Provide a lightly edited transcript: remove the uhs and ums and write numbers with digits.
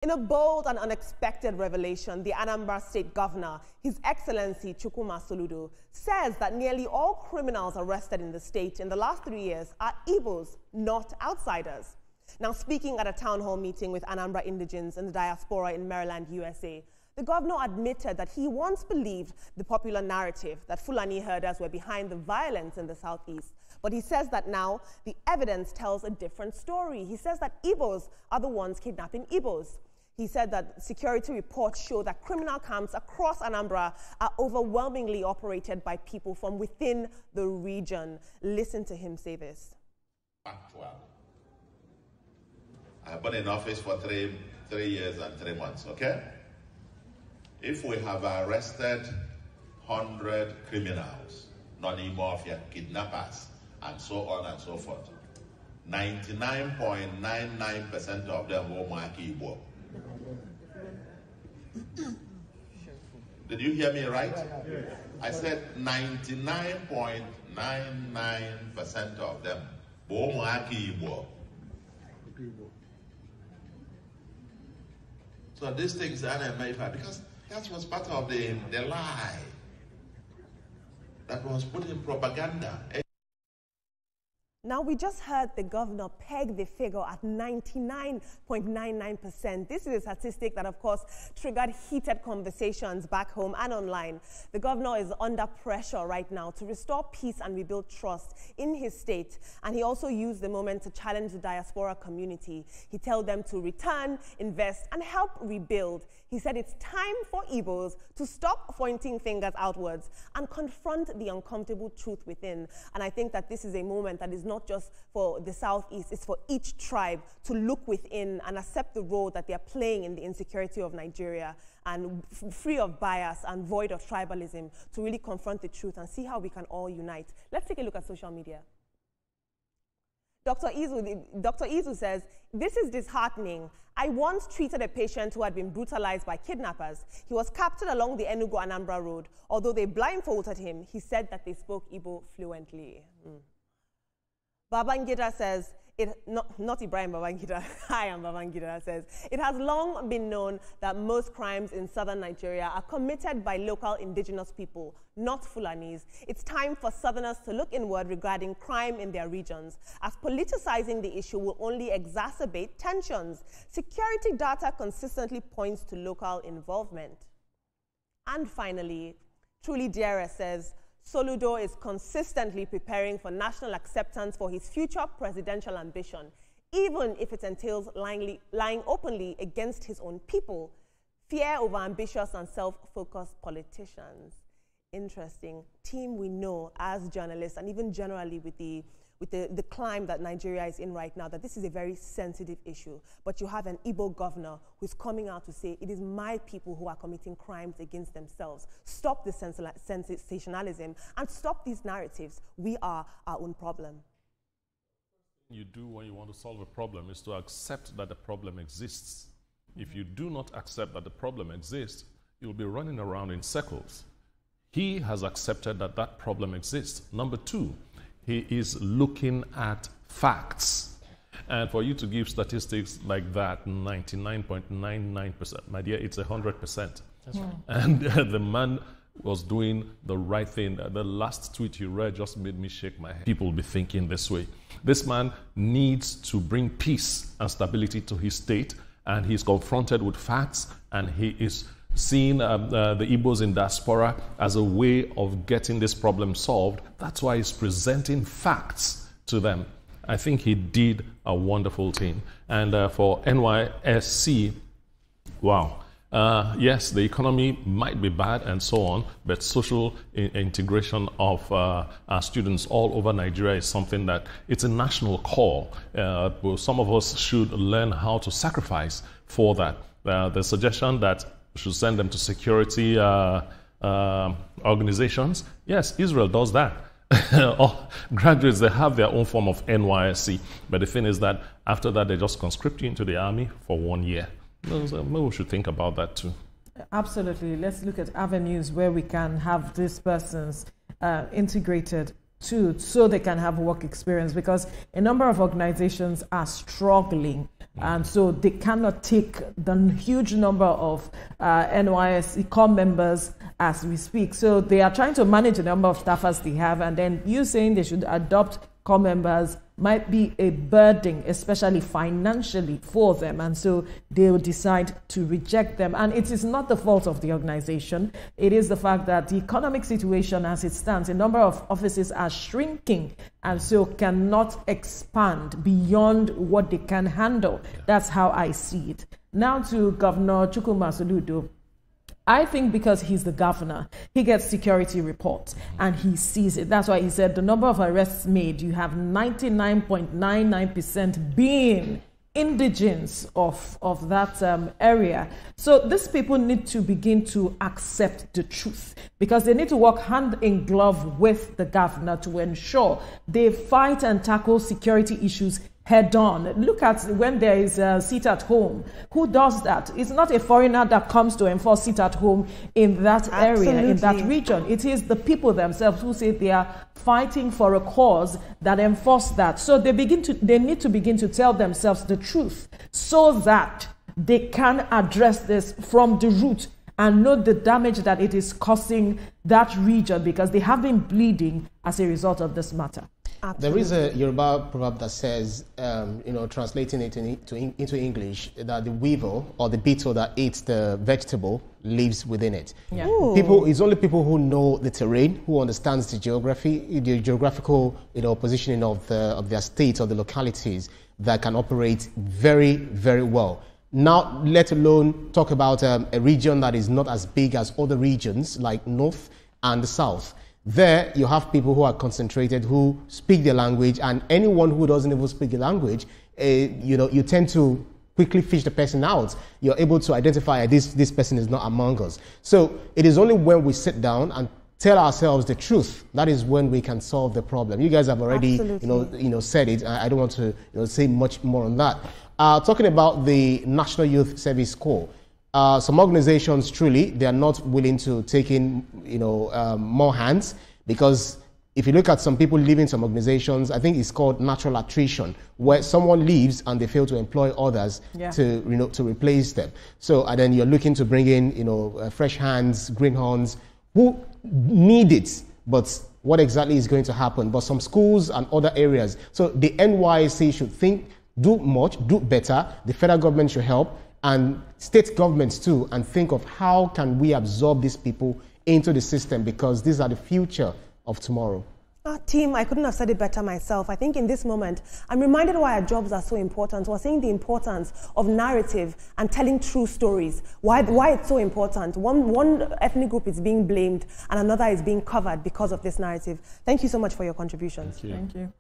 In a bold and unexpected revelation, the Anambra State Governor, His Excellency Soludo, says that nearly all criminals arrested in the state in the last 3 years are Igbos, not outsiders. Now, speaking at a town hall meeting with Anambra indigents in the diaspora in Maryland, USA, the governor admitted that he once believed the popular narrative that Fulani herders were behind the violence in the southeast. But he says that now the evidence tells a different story. He says that Igbos are the ones kidnapping Igbos. He said that security reports show that criminal camps across Anambra are overwhelmingly operated by people from within the region. Listen to him say this. Factual. I've been in office for three years and 3 months, okay? If we have arrested 100 criminals, non-mafia kidnappers, and so on and so forth, 99.99% of them were Igbo. Did you hear me right? I said 99.99% of them were Igbo. So these things are made because that was part of the lie that was put in propaganda. Now, we just heard the governor peg the figure at 99.99%. This is a statistic that, of course, triggered heated conversations back home and online. The governor is under pressure right now to restore peace and rebuild trust in his state. And he also used the moment to challenge the diaspora community. He told them to return, invest, and help rebuild. He said it's time for Igbos to stop pointing fingers outwards and confront the uncomfortable truth within. And I think that this is a moment that is not just for the Southeast, it's for each tribe to look within and accept the role that they are playing in the insecurity of Nigeria, and free of bias and void of tribalism, to really confront the truth and see how we can all unite. Let's take a look at social media. Dr. Izu says, "This is disheartening. I once treated a patient who had been brutalized by kidnappers. He was captured along the Enugu-Anambra road. Although they blindfolded him, he said that they spoke Igbo fluently." Babangida says, not Ibrahim Babangida, I am Babangida, says, "It has long been known that most crimes in southern Nigeria are committed by local indigenous people, not Fulanis. It's time for southerners to look inward regarding crime in their regions, as politicizing the issue will only exacerbate tensions. Security data consistently points to local involvement." And finally, Truly Diarra says, "Soludo is consistently preparing for national acceptance for his future presidential ambition, even if it entails lying openly against his own people. Fear over ambitious and self-focused politicians." Interesting. Team, we know as journalists, and even generally with the climb that Nigeria is in right now, that this is a very sensitive issue. But you have an Igbo governor who's coming out to say, it is my people who are committing crimes against themselves. Stop the sensationalism and stop these narratives. We are our own problem. You do when you want to solve a problem is to accept that the problem exists. If you do not accept that the problem exists, you'll be running around in circles. He has accepted that that problem exists. Number two, he is looking at facts. And for you to give statistics like that, 99.99%, my dear, it's 100%. That's right. And the man was doing the right thing. The last tweet you read just made me shake my head. People will be thinking this way. This man needs to bring peace and stability to his state, and he's confronted with facts, and he is seeing the Igbos in diaspora as a way of getting this problem solved. That's why he's presenting facts to them. I think he did a wonderful thing. And for NYSC, wow. Yes, the economy might be bad and so on, but social integration of our students all over Nigeria is something that it's a national call. Some of us should learn how to sacrifice for that. The suggestion that we should send them to security organizations, yes, Israel does that. Graduates, they have their own form of NYSC, but the thing is that after that, they just conscript you into the army for 1 year. Maybe we should think about that too. Absolutely. Let's look at avenues where we can have these persons integrated too, so they can have work experience, because a number of organizations are struggling And so they cannot take the huge number of NYSC core members as we speak. So they are trying to manage the number of staffers they have, and then you saying they should adopt core members might be a burden, especially financially for them. And so they will decide to reject them. And it is not the fault of the organization. It is the fact that the economic situation as it stands, a number of offices are shrinking and so cannot expand beyond what they can handle. That's how I see it. Now to Governor Chukwuma Soludo. I think because he's the governor, he gets security reports and he sees it. That's why he said the number of arrests made, you have 99.99% being indigents of that area. So these people need to begin to accept the truth, because they need to work hand in glove with the governor to ensure they fight and tackle security issues head on. Look at when there is a sit at home. Who does that? It's not a foreigner that comes to enforce sit at home in that area, in that region. It is the people themselves who say they are fighting for a cause that enforce that. So they need to begin to tell themselves the truth so that they can address this from the root and know the damage that it is causing that region, because they have been bleeding as a result of this matter. Absolutely. There is a Yoruba proverb that says, translating it into English, that the weevil or the beetle that eats the vegetable lives within it. Yeah. It's only people who know the terrain, who understands the geography, the geographical positioning of their states or the localities, that can operate very, very well. Now, let alone talk about a region that is not as big as other regions like North and the South. There, you have people who are concentrated, who speak the language, and anyone who doesn't even speak the language, you tend to quickly fish the person out. You're able to identify this person is not among us. So it is only when we sit down and tell ourselves the truth, that is when we can solve the problem. You guys have already said it. I don't want to say much more on that. Talking about the National Youth Service Corps. Some organizations, truly, they are not willing to take in, more hands, because if you look at some people leaving some organizations, I think it's called natural attrition, where someone leaves and they fail to employ others to replace them. So, and then you're looking to bring in, fresh hands, greenhorns, who need it, but what exactly is going to happen? But some schools and other areas. So the NYSC should do better. The federal government should help, and state governments too, and think of how can we absorb these people into the system, because these are the future of tomorrow. Team, I couldn't have said it better myself. I think in this moment, I'm reminded why our jobs are so important. We're seeing the importance of narrative and telling true stories. Why it's so important. One ethnic group is being blamed and another is being covered because of this narrative. Thank you so much for your contributions. Thank you. Thank you.